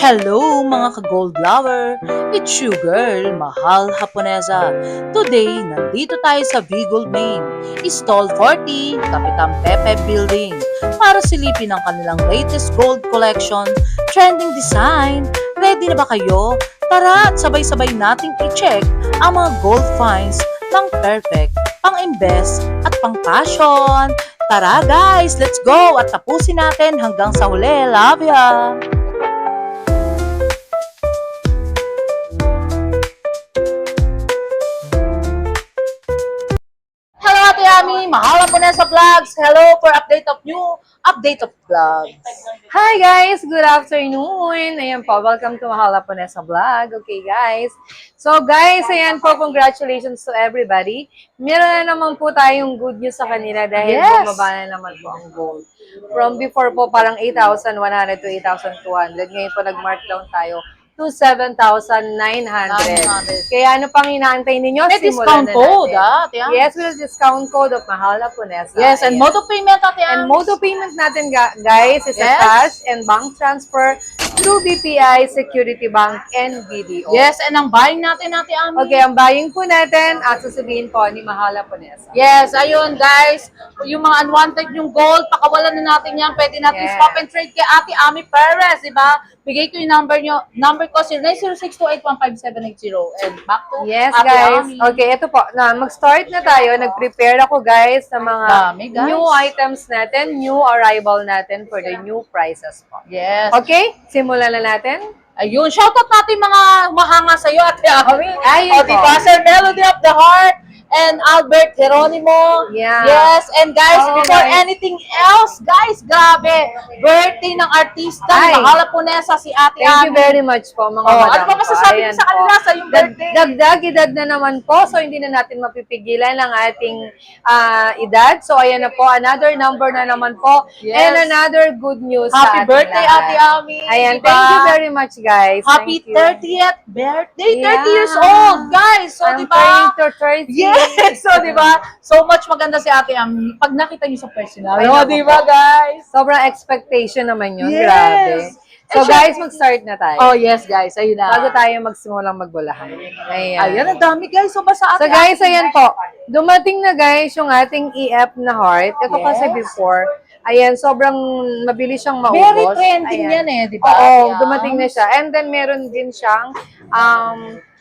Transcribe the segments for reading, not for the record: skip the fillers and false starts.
Hello mga ka-gold lover! It's you girl, Mahal Haponesa. Today, nandito tayo sa V-Gold Main, Stall 40, Kapitan Pepe Building para silipin ang kanilang latest gold collection, trending design. Ready na ba kayo? Tara at sabay-sabay nating i-check ang mga gold finds ng perfect, pang-invest at pang-passion. Tara guys, let's go at tapusin natin hanggang sa huli. Love ya! Hello Ate Ami, Mahal Haponesa Vlogs. Hello for update of vlogs. Hi guys! Good afternoon! Ayan po, welcome to Mahal Haponesa Vlog. Okay guys. So guys, ayan po, congratulations to everybody. Meron na naman po tayong good news sa kanila dahil Yes. bumaba na naman po ang gold. From before po parang 8,100 to 8,200. Ngayon po nag-markdown tayo to 7,900. Kaya ano pang inaantay ninyo? May Simulan discount na code, natin. Ate Ami. Yes, with the discount code of Mahal Haponesa. Yes, and Ayan. mode of payment, Ate Ami. And mode of payment natin, guys, is a Yes. cash and bank transfer through BPI, Security Bank, and BDO. Yes, and ang buying natin, Ate Ami. Okay, ang buying po natin, at sasabihin po ni Mahal Haponesa. Yes, ayun guys, yung mga unwanted yung gold, pakawalan na natin yan. Pwede natin Yes. swap and trade kay Ate Ami Perez, di ba? Bigay ko yung number ko, 090628155780. And back to Yes, Ate guys. Ami. Okay, ito po. Mag-start na tayo. Nag-prepare ako, guys, sa mga Dami, guys. new items natin, new arrival natin for the new prices po. Yes. Okay, simulan na natin. Ayun, shoutout natin mga humahanga sa'yo, Ate Ami. Ayun O, di ba? po. Sir Melody of the Heart and Albert Geronimo. Yeah. Yes, and guys, Oh, before guys. anything else, guys, grabe, birthday ng artista, Ay. Mahal Haponesa, si Ate Thank you Ami. very much po, mga Oh, madam. ano ba masasabi Ayan niyo sa kanila po. sa yung birthday? Dagdag edad na naman po, so hindi na natin mapipigilan ang ating edad. So ayan na po, another number na naman po, Yes. and another good news Happy sa ating birthday, lahat. Ate Ami. Ayan, Diba? thank you very much, guys. Happy Thank you. 30th birthday, 30 years Yeah. old, guys. So, I'm di ba? turning to 30. Yes, so di ba? So much maganda si Ate Ami. Pag nakita niyo sa personal. Ay, No, naku di po. ba, guys? Sobrang expectation naman yun, Yes. grabe. So And guys, mag-start na tayo. Oh, yes, guys. Ayun na. Bago tayo magsimulang magbulahan. Ayan. Ayan, ang dami, guys. So, basta So Ate guys, Ami. ayan po. Dumating na guys yung ating EF na heart. Ito kasi Yes. before, ayan, sobrang mabilis siyang maubos. Very trending Ayan. yan eh, di ba? Oo, Ayan. dumating na siya. And then meron din siyang,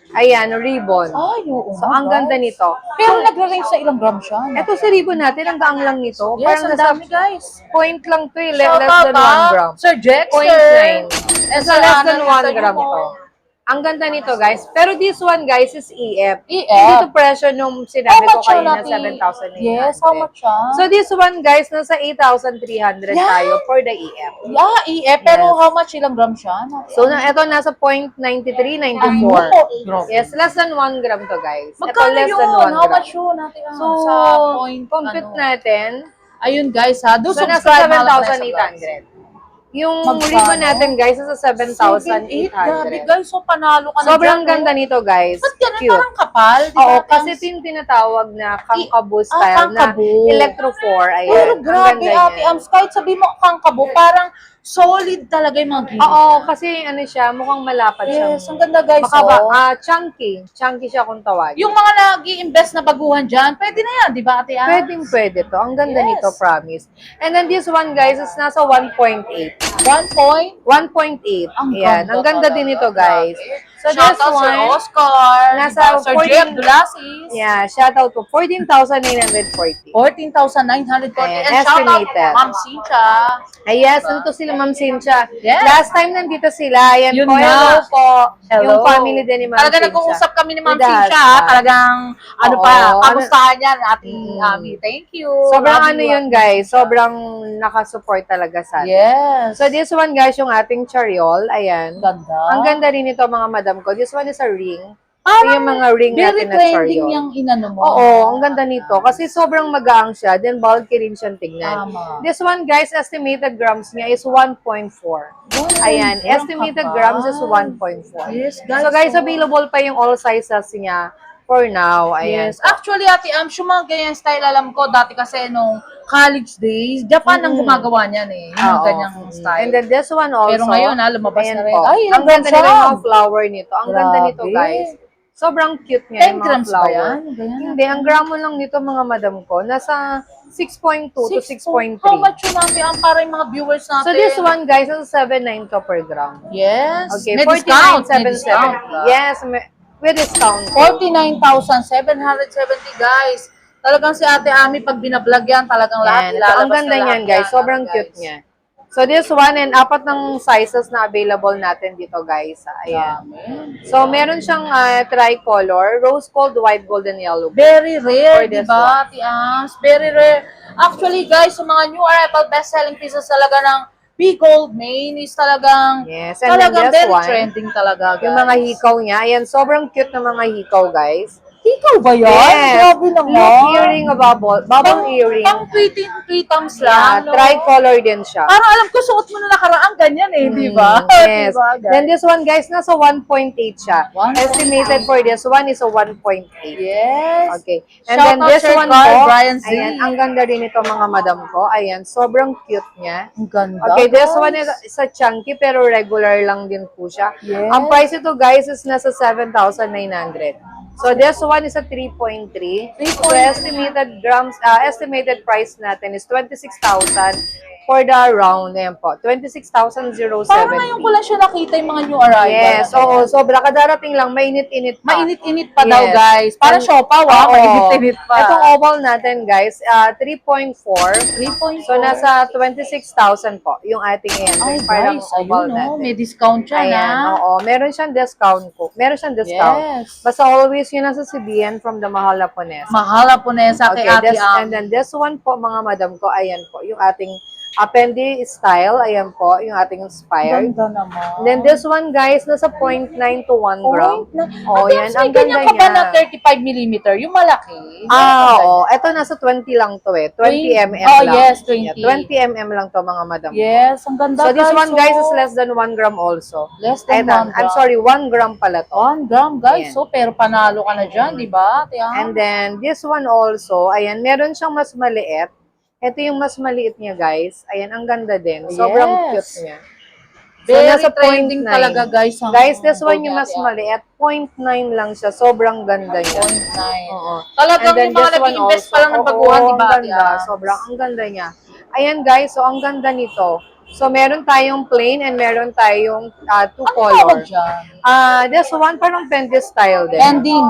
ayan, ribbon. Ay, oo. So, ang ganda nito. Pero nagre-range sa ilang gram siya. No? Ito sa ribbon natin, ang gaang lang nito. Yes, Parang ang nasa dami, guys. point lang to eh, Shout less out, than 1 gram. Sir Jexter. 0.9. And So, less than 1 Sir gram Yumo. to. Ang ganda nito, guys. Pero this one, guys, is EF. EF. Hindi to pressure nung How sinabi ko much siya kayo na natin? 7,800. Yes, how much siya? So, this one, guys, nasa 8,300 Yeah. tayo for the EF. Yeah, EF. Pero Yes. how much ilang gram siya? So, ito nasa 0.93, 94. Yes, less than 1 gram to, guys. Ito, Magkano less yun? than 1 How gram. much yun? Natin, So, sa point, compute ano? natin. Ayun guys ha, do So, nasa subscribe Mahal Haponesa 7,800. Yung Magkano? ribbon natin, guys, nasa 7,800. Grabe 7,800. guys, so panalo ka na Sobrang dyan, ganda no? nito, guys. Ba't ganun Cute. parang kapal? Di Oo, ba? kasi ito yung tinatawag na kangkabo style kangkabo. na Electro 4. Ayan. Pero Ang grabe ganda Ate niya. Ams, kahit sabi mo kangkabo, parang solid talaga yung mga gilid. Oo, kasi ano siya, mukhang malapad siya. Yes, ang ganda guys. Baka ba, oh. chunky. Chunky siya kung tawagin. Yung mga nag-i-invest na baguhan dyan, pwede na yan, di ba Ate Ams? Pwede to. Ang ganda Yes. nito, promise. And then this one, guys, is nasa 1.8. 1 point. 1.8. Ayan. Ang ganda din ito, guys. So Shout this out Sir one, Oscar. nasa Sir 14 Jay Abdulasis. yeah, shout out po. 14,940. 14,940. Ayan, And shout out estimated. Ma'am Cynthia. Ay, yes, nandito sila, Ma'am Cynthia. Yes. Last time nandito sila. Ayan Yun po, na. hello po. Hello. Yung family din ni Ma'am Talaga Cynthia. nag-uusap kami ni Ma'am With the Cynthia. husband. Talagang, ano Oo. pa, kamustahan yan, ating Mm. Ami. Thank you. Sobrang Love ano you, yun, Ma'am guys. Cynthia. Sobrang nakasupport talaga sa atin. Yes. So this one, guys, yung ating chariol. Ayan. Ganda. Ang ganda rin ito, mga madam ko. This one is a ring. Ito Parang yung mga ring very natin na trending chariol. yung inano mo. Oo, ang ganda nito. Kasi sobrang magaang siya. Then bulky rin siyang tignan. Tama. This one, guys, estimated grams niya is 1.4. Ayan, estimated grams is 1.4. Yes, guys. So guys, so- available pa yung all sizes niya For now, ayan. Yes. Actually, Ate Am, yung mga ganyan style, alam ko, dati kasi nung college days, Japan ang gumagawa niyan eh. Yung mga Oo. ganyang style. And then this one also. Pero ngayon, lumabas ayan na rin. po. Ay, ang ganda nila yung siya. mga flower nito. Ang ganda nito, Grabe. guys. Sobrang cute niya 10 yung mga grams ba flower. yan? Ganyan. Hindi, ang gramo lang nito mga madam ko. Nasa 6.2 to 6.3. How much yun natin ang para yung mga viewers natin? So this one, guys, is 7.9 to per gram. Yes. Okay, May discount. May 49.77. discount. Yes, with discount. 49,770 guys. Talagang si Ate Ami, pag binablog yan, talagang lahat Yan. So, ilalabas ang ganda na lahat niyan, guys. yan. Sobrang Guys. cute niya. So, this one and apat ng sizes na available natin dito, guys. Ayan. Dami. So, meron siyang tricolor, rose gold, white gold, and yellow gold. Very rare, For this di ba, Ate Ams? Very rare. Actually, guys, yung mga new arrival best-selling pieces talaga ng Big Gold Mane is talagang, Yes, and then talagang this very one, trending talaga, guys. yung mga hikaw niya. Ayan, sobrang cute ng mga hikaw, guys. Ikaw ba yan? Yes. Grabe naman. Look, earring o bubble earring. Pang three thumbs Yeah, lang. no? tricolor din siya. Parang alam ko, suot mo na nakaraang ganyan eh, di ba? Yes. Di ba, guys? Then this one, guys, nasa 1.8 siya. 1.8. Estimated for this one is a 1.8. Yes. Okay. And Shout then out this Sir one Carl, po, Brian Z. ayan, ang ganda rin ito mga madam ko. Ayan, sobrang cute niya. Ang ganda. Okay, this guys. one is a chunky pero regular lang din po siya. Yes. Ang price ito, guys, is nasa 7,900. So this one is a 3.3. So estimated price natin is 26,000 for the round. Ayan po, 26,070. Parang ngayon ko lang siya nakita yung mga new arrival. Yes, oo, sobra. Kadarating lang, mainit-init pa. Mainit-init pa daw, Yes. guys. Parang siopaw, Oo. mainit-init pa. Itong oval natin, guys, 3.4. 3.4. So, nasa 26,000 po yung ating yan. Ay, Parang guys, oval ayun, natin. may discount siya Ayan, na. oo. Meron siyang discount po. Meron siyang discount. Yes. Basta always yun nasa CBN from the Mahal Japonesa. Mahala po na yan sa kay Ate And then this one po, mga madam ko, ayan po, yung ating Appendi style, ayan po, yung ating inspired. Ganda naman. And then this one, guys, nasa 0.9 to 1 gram. Oh, yan. yan. Ang Ganyan ganda ka ba niya. na 35mm? Yung malaki? Oo. Ito nasa 20 lang to eh. 20 mm Oh, lang. yes, 20. Yeah, 20 mm lang to, mga madam. Yes, ang ganda, So this one, guys, is oh. less than 1 gram also. Less than 1 gram. I'm sorry, 1 gram pala to. 1 gram, guys. Ayan. So, pero panalo ka na dyan, di ba? And then, this one also, ayan, meron siyang mas maliit. Ito yung mas maliit niya, guys. Ayan, ang ganda din. Sobrang Yes. cute niya. Very nasa trending 0.9. talaga, guys. ang Guys, this one yung gold mas natin. maliit. 0.9 lang siya. Sobrang ganda niya. 0.9. Oo. Talagang And then yung mga this one nag-invest also. pa lang ng Oo, baguhan, di ba? ang ganda. Ate Am? Sobrang ang ganda niya. Ayan, guys. So, ang ganda nito. So, meron tayong plain and meron tayong two Ano color. tawag dyan? This one parang Fendi style din.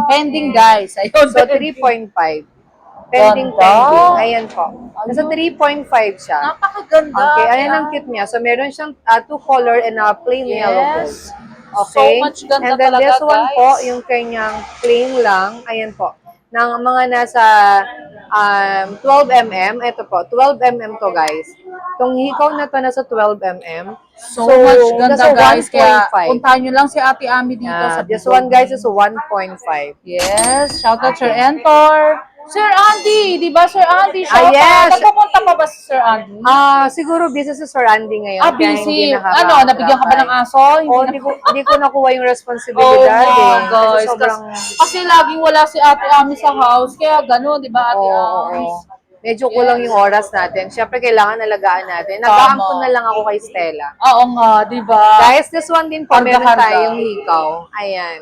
Pending, guys. Ayun, So, 3.5. Pending, Ganda. pending. Ayan po. Nasa 3.5 siya. Napakaganda. Okay, ayan ang cute niya. So, meron siyang two color and a plain yellow gold. Yes. Okay? So much ganda And then talaga, this one guys. po, yung kanyang plain lang. Ayan po. Ng mga nasa 12 mm. Ito po, 12 mm to, guys. Itong hikaw na to nasa 12 mm. So much ganda, nasa guys. Kaya 1.5. puntahan nyo lang si Ate Ami dito sa This Bicol. one, guys, is 1.5. Yes. Shout out Sir Entor. Sir Andy. Di ba, Sir Andy? Shout yes. out. Nagpupunta pa ba si Sir Andy? Siguro busy si Sir Andy ngayon. kaya Busy. hindi Ano, nabigyan ka ba ng aso? Hindi ko nakuha yung responsibilidad. Oh, guys. Kasi sobrang... Kasi laging wala si Ate Ami sa house. Kaya gano'n, di ba, Ate Ami? Medyo kulang yung oras natin. Siyempre, kailangan alagaan natin. Nag-aampon na lang ako kay Stella. Oo nga, di ba? Guys, this one din po, meron Harga-harga. tayong hikaw. Ayan.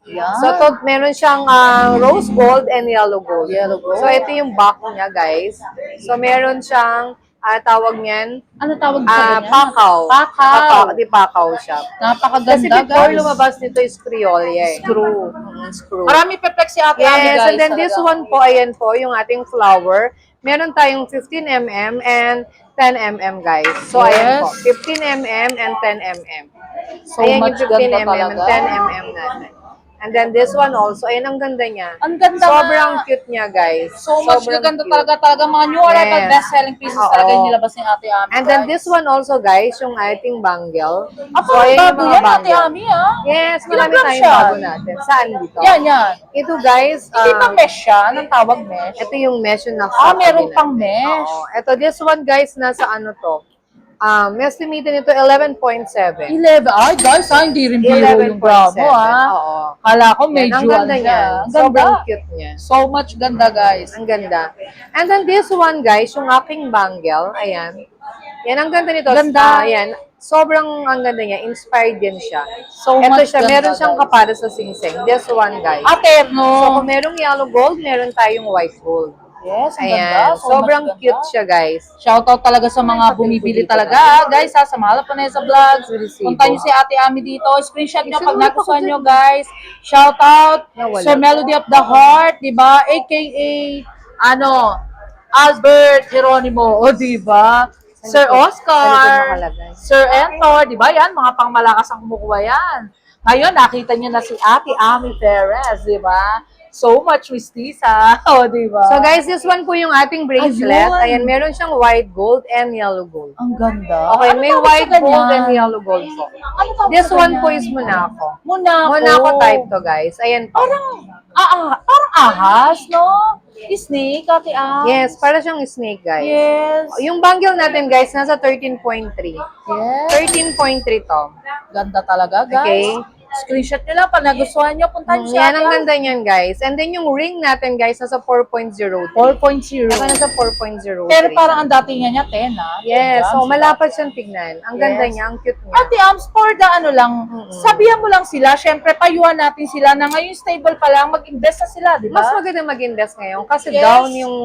Yan. So, meron siyang rose gold and yellow gold. Yellow gold. So, ito yung back niya, guys. So, meron siyang, tawag niyan, Ano tawag sa ganyan? pakaw. Pakaw. Di pakaw siya. Napakaganda, Kasi before guys. lumabas nito is Criollo eh. Screw. Screw. Marami perplex si Ate Ami, Yes, guys. and then this talaga. one po, ayan po, yung ating flower. Meron tayong 15 mm and 10 mm, guys. So, ayan po, 15 mm and 10 mm. So Ayan much yung 15 ganda mm and talaga. 10 mm natin. And then this one also, ayan ang ganda niya. Ang ganda Sobrang nga. cute niya, guys. So much Sobrang ganda cute. talaga mga new arrival Yes. best-selling pieces Oo. talaga yung nilabas ni Ate Ami. And then guys. this one also, guys, yung ating bangle. Ako, ayan bago yung mga yan, Ate bangle. Ami, ah. Yes, Ilang marami grams tayong siya? bago natin. Saan dito? Yan. Ito, guys, Hindi ba mesh siya? Anong tawag mesh? ito yung mesh yung Meron pang mesh. Oo. Ito, this one, guys, nasa ano to? Estimated nito 11.7. 11. Ay, guys, hindi rin biro yung gramo, 11.7. Oo. Kala ko Yan, medyo ang ganda ano niya. Ang ganda. Sobrang cute niya. So much ganda, guys. Ang ganda. And then this one, guys, yung aking bangle. Ayan. Yan, ang ganda nito. Ganda. Ayan. Sobrang ang ganda niya. Inspired din siya. So Ito much siya. ganda, Meron siyang guys. kapara sa singsing. This one, guys. Aterno. So, kung merong yellow gold, meron tayong white gold. Yes, ang Ayan. ganda. So Sobrang much cute ganda. siya, guys. Shoutout talaga sa mga bumibili talaga, guys, sa Mahal Panesa Vlogs. Resibo. Punta nyo si Ate Ami dito. Screenshot nyo Isa pag na nagustuhan ako nyo, guys. Shoutout Nawala. sa Melody of the Heart, di ba? AKA, Albert Geronimo, o di ba? Sir Ano Oscar, nakalagay? Sir Entor, di ba yan? Mga pangmalakas ang kumukuha yan. Ngayon, nakita nyo na si Ate Ami Perez, di ba? So much mistisa, o di ba? So, guys, this one po yung ating bracelet. Ayun. Ayan, meron siyang white gold and yellow gold. Ang ganda. Okay, Ano may tawag white sa gold ganyan? and yellow gold po. Ano tawag This sa one ganyan? po is Monaco. Monaco. Monaco type to, guys. Ayan po. Parang ahas, no? Snake, Ate Am. Yes, para siyang snake, guys. Yes. Yung bangle natin, guys, nasa 13.3. Yes. 13.3 to. Ganda talaga, guys. Okay. Screenshot nyo lang. Pag nagustuhan nyo, puntahan nyo Yan, Ate ang Am. ganda niyan, guys. And then yung ring natin, guys, nasa 4.03. 4.0. Saka nasa 4.03. Pero parang ang dating niya 10, ha? Yes, 10 so grams. malapad siyang tignan. Ang ganda Yes. niya, ang cute niya. Ate Ams, for the sabihan mo lang sila, syempre, payuhan natin sila na ngayon stable pa lang, mag-invest na sila, di ba? Mas maganda mag-invest ngayon kasi Yes. down yung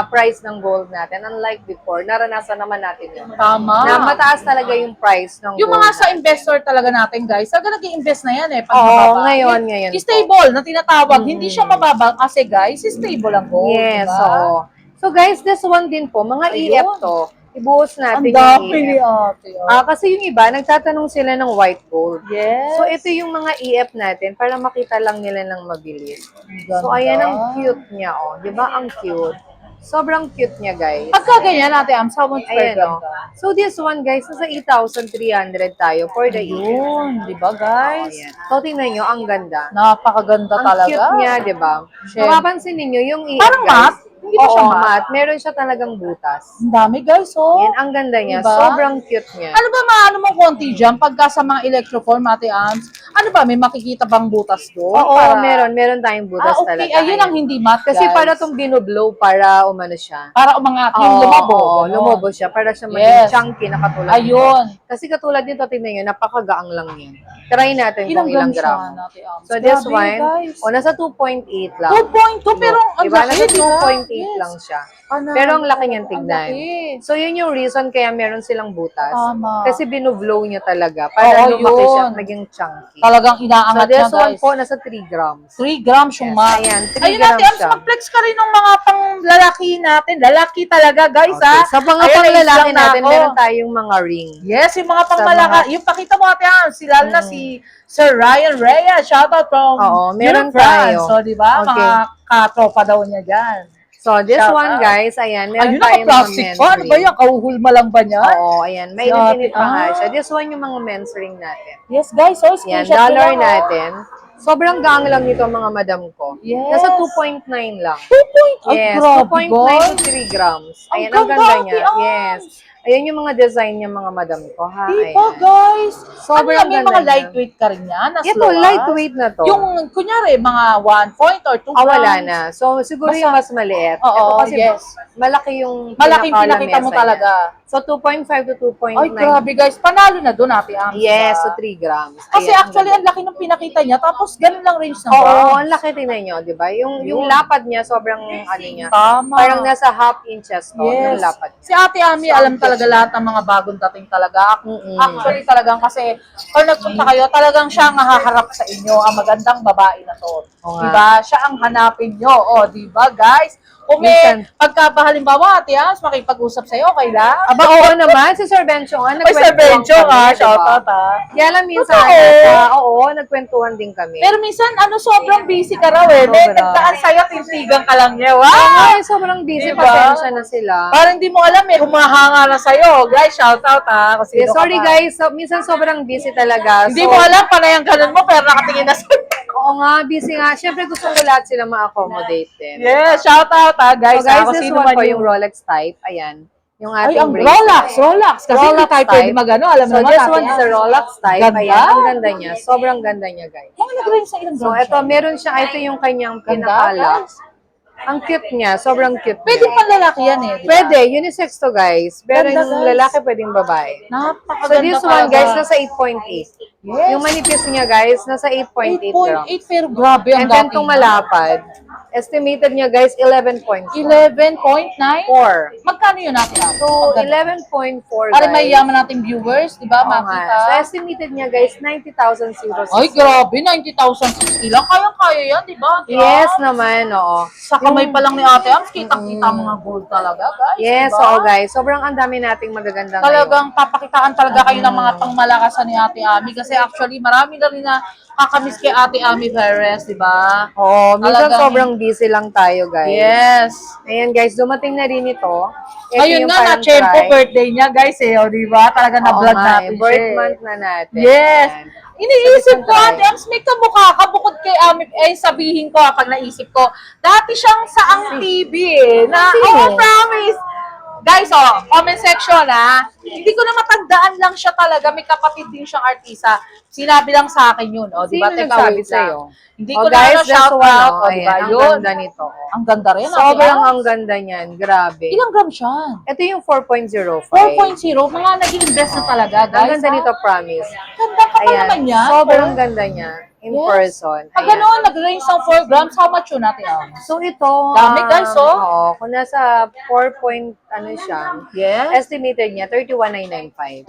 price ng gold natin. Unlike before, naranasan naman natin yun. Tama. Na mataas talaga yung price ng Yung gold mga sa natin. investor talaga natin, guys, talaga nag-i-invest na yan pag Oo, mababa. ngayon po. Stable na tinatawag. Hindi siya mababa kasi, guys, stable ang gold. Yes, diba? oo. So guys, this one din po, mga Ayun. EF to. Ibuhos Ang natin dami yung ni EF. ate. Kasi yung iba, nagtatanong sila ng white gold. Yes. So ito yung mga EF natin para makita lang nila ng mabilis. Ganda. So ayan ang cute niya, oh. 'Di ba? Ang cute. Sobrang cute niya, guys. Pagka ganyan, ate Ams, how much per Ayan, gram oh. ka? So this one, guys, nasa 8,300 tayo for the EF. Yun, di ba, guys? Ayan. So tingnan nyo, ang ganda. Napakaganda Ang talaga. cute niya, 'di ba? Siyempre. Mapapansin niyo yung EF, Parang guys. matte? Hindi ba siya Oo, matte? matte. Meron siya talagang butas. Ang dami, guys, oh. Yan, ang ganda niya. Diba? Sobrang cute niya. Ano ba maano mong konti dyan pagka sa mga electroform, ate Ams? Ano ba, may makikita bang butas doon? Oo, Para- meron tayong butas okay. talaga. Ayun ang hindi matte, Kasi guys. para itong binoblow para umano siya. Para umangat yung Oo, lumobo. oo, ganon. lumobo siya para siya maging Yes. chunky na katulad Ayun. nito. Kasi katulad nito, tingnan nyo, napakagaang lang yan. Try natin Ilang kung ilang grams siya, gramo. ate Ams? So this Grabe, one, guys. nasa 2.8 lang. 2.2, pero ang Diba? laki, Nasa di ba? 2.8 Yes. lang siya. Ano, Pero ang laki niyan tignan. laki. So yun yung reason kaya meron silang butas. Tama. Kasi binublow niya talaga para Oo, lumaki siya, yun. maging chunky. Talagang So inaangat this niya, one guys. po, nasa 3 grams. 3 grams yung Yes, matte. ayan, 3 Ayun grams natin, Ams, siya. mag-flex ka rin ng mga pang lalaki natin. Lalaki talaga, guys, ha? Sa mga Ayun, panglalaki na-islang na natin, ako. meron tayong mga ring. Yes, yung mga Sa pangmalaka. Yung pakita mo ate Ams, sila na si Sir Ryan Reyes. Shoutout from Oo, meron France. tayo. So, di ba? Okay. Mga katropa daw niya dyan. So this Shout one, out. guys, ayan, meron Ayun, tayong mga naka-plastic men's pa. Ano ba ring. yan? Kauhulma lang ba niya? Oo, ayan. May Sa init pa nga atin, siya. This one yung mga men's ring natin. Yes, guys. So, Yan, screenshot dollar nyo lang, oh. natin. Sobrang gang lang nito mga madam ko. Yes. Nasa 2.9 lang. 2 Yes, grabe, 2.9 guys. to 3 grams. Ang Ayan, ang ganda, ganda niya. Ate Ams. Yes. Ayan yung mga design niya mga madam ko, ha? Diba, Ayan. guys? Sobrang ano yan, may ganda mga niya. lightweight ka rin yan? Nas Ito, luwas? lightweight na to. Yung, kunyari, mga 1 point or 2 grams. Wala na. So, siguro Basta- yung mas maliit. Oo, Ito kasi yes. malaki yung Malaking pinaka-lamesa pinakita mo niya. talaga. So, 2.5 to 2.9. Ay, grabe, guys. Panalo na doon, ate Ams. Yes, diba? so 3 grams. Kasi Ayan, actually, ang laki ng pinakita niya. Tapos, ganun lang range ng Oo, grams. ang laki tingnan nyo, di ba? Yung Yun. lapad niya, sobrang ano niya. Tama. Parang nasa half inches to, yung Yes. lapad niya. Si Ate Ami, So, alam ang talaga cute. lahat ng mga bagong dating talaga. Mm-mm. Actually, talagang kasi, or nagpunta kayo, talagang siya ang haharap sa inyo, ang magandang babae na to. Oo nga. Diba? Siya ang hanapin nyo. O, diba, guys? Kung Minsan- may pagkabahalimbawa, Ate Ams, makipag-usap sa'yo, okay lang? Aba, oo naman, si Sir Bencho nga, Ay, Sir nagkwentuhan Benjo, kami, ha? di ba? Shoutout, ha? Kaya lang minsan, Totoo. nagkwentuhan din kami. Pero minsan, sobrang busy ka raw eh. May Sobra. nagdaan sa'yo, tintigan ka lang niya. Wow! Ay, sobrang busy, Diba? pasensya na sila. Parang hindi mo alam eh, humahanga na sa'yo. Guys, shoutout ha. Kasi Sorry guys, minsan sobrang busy talaga. Hindi So, mo alam, panay ang ganun mo, pero nakatingin na sa'yo. Oo nga, busy nga. Siyempre gusto ko lahat sila ma-accommodate din. Yes, shoutout ha, guys. So guys, Kung this sino one man po yung Rolex type. Ayan. Yung Ay, ating ang bracelet. Rolex. Kasi hindi Rolex tayo pwede type. mag-ano. Alam So, naman this natin. one is a Rolex type. Ganda. Ayan, ang ganda niya. Sobrang ganda niya, guys. Mga nag-range sa ilang So, grams ito, siya? meron siya. Ito yung kanyang Ganda, pinaka-lock. guys. Ang cute niya. Sobrang cute Pwede niya. pang lalaki yan eh. Di ba? Pwede. Unisex to, guys. Pero Ganda, yung guys. lalaki, pwedeng babae. So, Napakaganda this one, talaga. guys, nasa 8.8. Yes. Yung manipis niya, guys, nasa 8.8 grams. 8.8 pero grabe ang And then, dating. itong malapad, estimated niya, guys, 11.4. 11.9? Magkano yun natin? So, 11.4, Para guys. may yaman nating viewers, di ba? Oo nga. Makita. So, estimated niya, guys, 90,000 zeros. Ay, grabe. 90,060 lang. Kayang-kaya yan, di ba? Yes naman, oo. Sa kamay pa lang ni Ate Ams, kitang-kita mga gold talaga, guys. Yes, diba? oo, guys. Sobrang ang dami nating magaganda Talagang papakitaan talaga kayo ng mga pangmalakasan ni Ate Ami kasi actually marami na rin na kakamiss kay Ate Ami Perez, di ba? ngayon. Oo, minsan Talagang- sobrang busy lang tayo, guys. Yes. Ayan, guys, dumating na rin ito. Ito Ayun yung nga, parang na-tempo try. birthday niya, guys, eh, o, di ba? Talaga Oo na-vlog nga, natin birth siya, eh. month na natin. Yes. Ayan. Iniisip ko, Try. Ate Ams, may kamukha ka bukod kay Ami, sabihin ko, pag naisip ko, dati siyang sa Ang TV, eh, na, Sino? promise. Guys, comment section, hindi ko na matandaan lang siya talaga, may kapatid din siyang artista. Sinabi lang sa akin yun, di ba? Sino Teka, nagsabi wait lang. sa'yo? Hindi Oh, ko na guys, ano, that's shout one, out, oh. di ba? Ayan, ang Yun. ganda nito. Ang ganda rin. Sobrang Ate ang ganda niyan. Grabe. Ams. Ilang gram siya? Ito yung 4.05. 4.0. Mga nag-invest na talaga, guys. Ang ganda nito, promise. Ganda ka pa naman yan. Sobrang ganda niya. In Yes. person. Pag Ayan. gano'n, nag-range ng 4 grams, how much yun natin, Ams? So ito, Dami, guys, oh. Oo, kung nasa 4 point, ano siya, Yes. estimated niya, 31,995.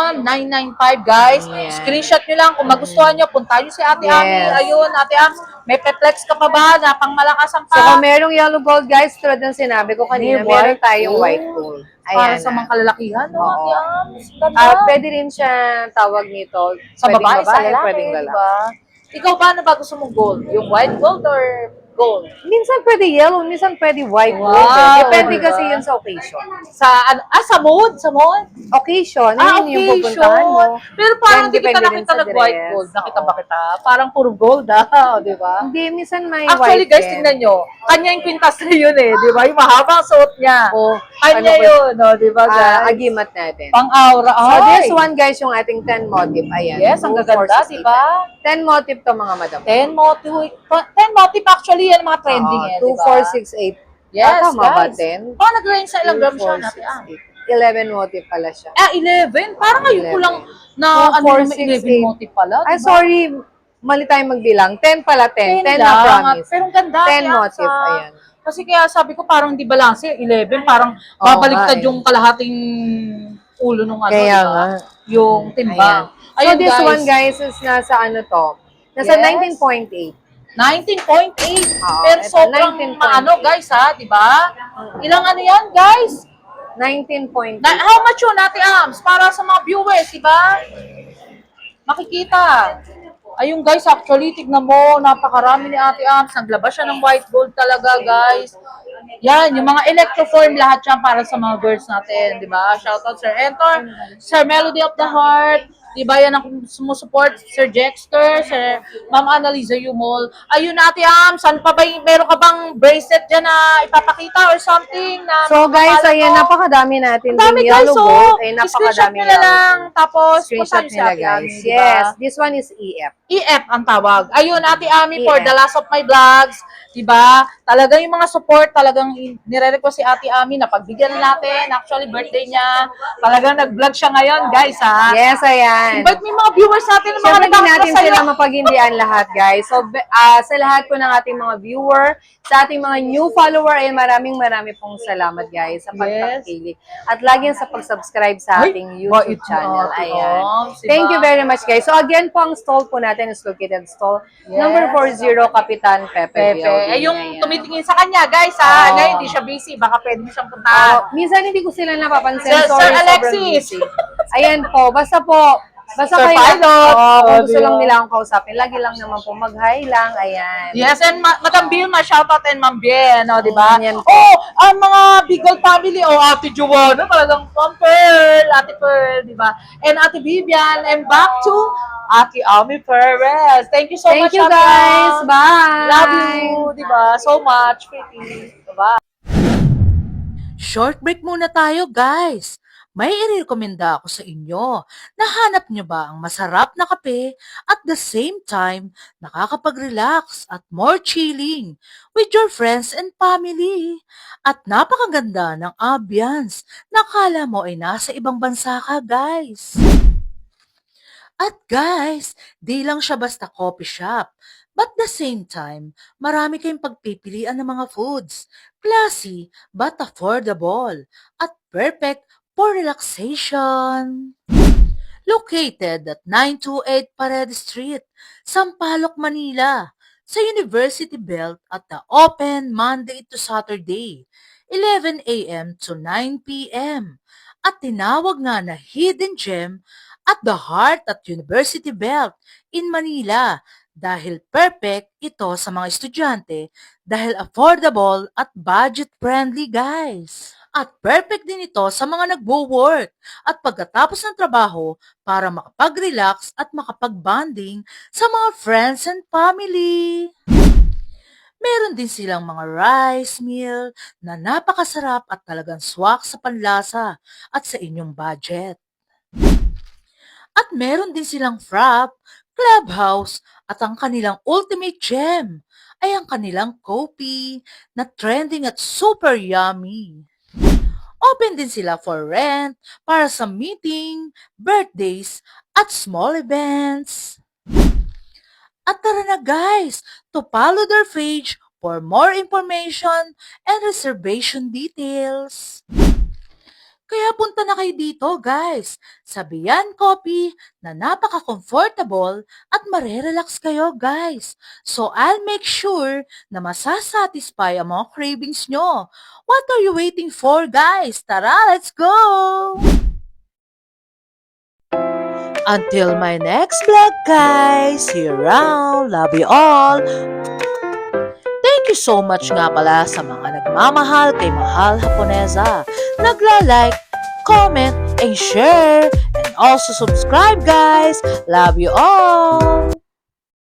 31,995, guys. Yan. Screenshot nyo lang. Kung magustuhan nyo, puntahan nyo si Ate Yes. Ami. Ayun, Ate Ams, may pe-flex ka pa ba na pang malakasan So kung pa? merong yellow gold, guys, tulad ng sinabi ko kanina, May meron white tayong gold. white gold. Para Ayan sa na. mga kalalakihan, no, Oo. Ate Ams? Ganda. Pwede rin siya tawag nito. Sa pwedeng babae, sa lalaki, pwedeng lalaki. diba? Ikaw ba, ano ba gusto mong gold? Yung white gold or gold? Minsan pwede yellow, minsan pwede white gold. Wow, Depende diba? kasi yun sa occasion. Sa, sa mood? Sa mood? Occasion, yun yung pupuntahan mo. Pero parang Yan, hindi kita depende rin nakita sa nag-white dress. gold. Nakita Oo. ba kita? Parang puro gold, di ba? Hindi, minsan may Actually, white guys, din. tingnan nyo. Kanya yung kwintas na yun eh, di ba? Yung mahabang suot niya. Oh, Kanya ano ba- yun, no, di ba, guys? agimat natin. Pang-aura. So, Ay! this one, guys, yung ating 10 motif. Ayan. Yes, ang 2, gaganda, 4, 6, di ba? 10 motif to, mga madam. 10 motif actually yan mga trending eh, di 2, ba? 4, 6, 8. Yes, Tama ba, guys. 10? Nag-range sa ilang 2, grams siya 4, natin? 6, 8. 11 motif pala siya. 11? Parang ngayon ko 11. lang na 2, 4, 6, 11 motif pala. Ay, diba? sorry. Mali tayong magbilang. 10 pala, 10. 10 na lang. promise. Pero ang ganda. 10 kaya motif, sa- ayan. Kasi kaya sabi ko parang hindi balance. 11, parang Oo babaliktad nga eh. yung kalahating ulo nung ano, Kaya diba? nga. Yung timbang. So, Ayun, this guys. one, guys, is nasa ano to? Nasa Yes. 19.8. 19.8. Oo, Pero ito, sobrang 19.8. maano, guys, ha? Diba? Ilang ano yan, guys? 19.8. How much yun, Ate Ams? Para sa mga viewers, diba? Makikita. Ayun guys, actually, tignan mo, napakarami ni Ate Ams. Naglabas siya ng white gold talaga, guys. Yan, yung mga electroform, lahat yan para sa mga girls natin, di ba? Shoutout Sir Entor, Sir Melody of the Heart, di ba yan ang sumusupport, Sir Jexter, Sir Ma'am Annalisa Yumol. Ayun, Ate Ams, saan pa ba, meron ka bang bracelet dyan na ipapakita or something? Na So guys, mapapala ayan, mo? napakadami natin. Ang dami Yung guys, yellow so, gold, ay screenshot napakadami nyo na lang, tapos Screenshot punta nyo si nila, Ate guys. Ami, di ba? Yes, this one is EF. EF ang tawag. Ayun, Ate Ami, for EF. the last of my vlogs, diba? Talagang yung mga support, talagang nire-request si Ate Ami na pagbigyan na natin. Actually, birthday niya. Talagang nag-vlog siya ngayon, guys, ha? Yes, ayan. Invite mo yung mga viewers natin, yung mga Siyempre, hindi natin nagkakasaya. sila mapaghindian lahat, guys. So, sa lahat po ng ating mga viewer, sa ating mga new follower, ay maraming pong salamat, guys, sa pagtangkilik. At lagi sa pag-subscribe sa ating YouTube channel. Ayan. Thank you very much, guys. So, again po, ang stall po natin is located stall number 40, Kapitan Pepe Pepe. Building. Eh, yung Ayan. tumitingin sa kanya, guys, ha? Oo. Ngayon, hindi siya busy. Baka pwede mo siyang puntahan. Minsan hindi ko sila napapansin. Sir Sorry, sobrang Alexis. busy. Ayan po, basta Sir kayo, Pilot. kung gusto Diba? lang nila akong kausapin, lagi lang naman po mag-hi lang, ayan. Yes, and Madam Vilma, shoutout and Ma'am Bien, o, di ba? Yan po. Oh, ang mga Bigol family, Ate Joanna, talagang Ma'am Pearl, Ate Pearl, di ba? And Ate Vivian, and back to Ate Ami Perez. Thank you so much, Thank you, Ate guys. Am. Bye. Love you, di ba? So much, pretty. Bye. Short break muna tayo, guys. May irekomenda ako sa inyo. Nahanap nyo ba ang masarap na kape at the same time nakakapag-relax at more chilling with your friends and family? At napakaganda ng ambience na kala mo ay nasa ibang bansa ka, guys. At guys, di lang siya basta coffee shop. But the same time, marami kayong pagpipilian ng mga foods. Classy but affordable. At perfect for relaxation. Located at 928 Paredes Street, Sampaloc, Manila, sa University Belt at the open Monday to Saturday, 11 a.m. to 9 p.m. At tinawag nga na Hidden Gem at the heart at University Belt in Manila dahil perfect ito sa mga estudyante dahil affordable at budget-friendly, guys. At perfect din ito sa mga nagwo-work at pagkatapos ng trabaho para makapag-relax at makapag-bonding sa mga friends and family. Meron din silang mga rice meal na napakasarap at talagang swak sa panlasa at sa inyong budget. At meron din silang frap, clubhouse, at ang kanilang ultimate gem ay ang kanilang coffee na trending at super yummy. Open din sila for rent, para sa meeting, birthdays, at small events. At tara na guys, to follow their page for more information and reservation details. Kaya punta na kayo dito guys, sa Bian Coffee na napaka-comfortable at marerelax kayo guys. So I'll make sure na masasatisfy ang mga cravings nyo. What are you waiting for guys? Tara, let's go! Until my next vlog guys, see you around, love you all. Thank you so much nga pala sa mga nagmamahal kay Mahal Haponesa. Nagla-like, comment, and share. And also subscribe guys. Love you all.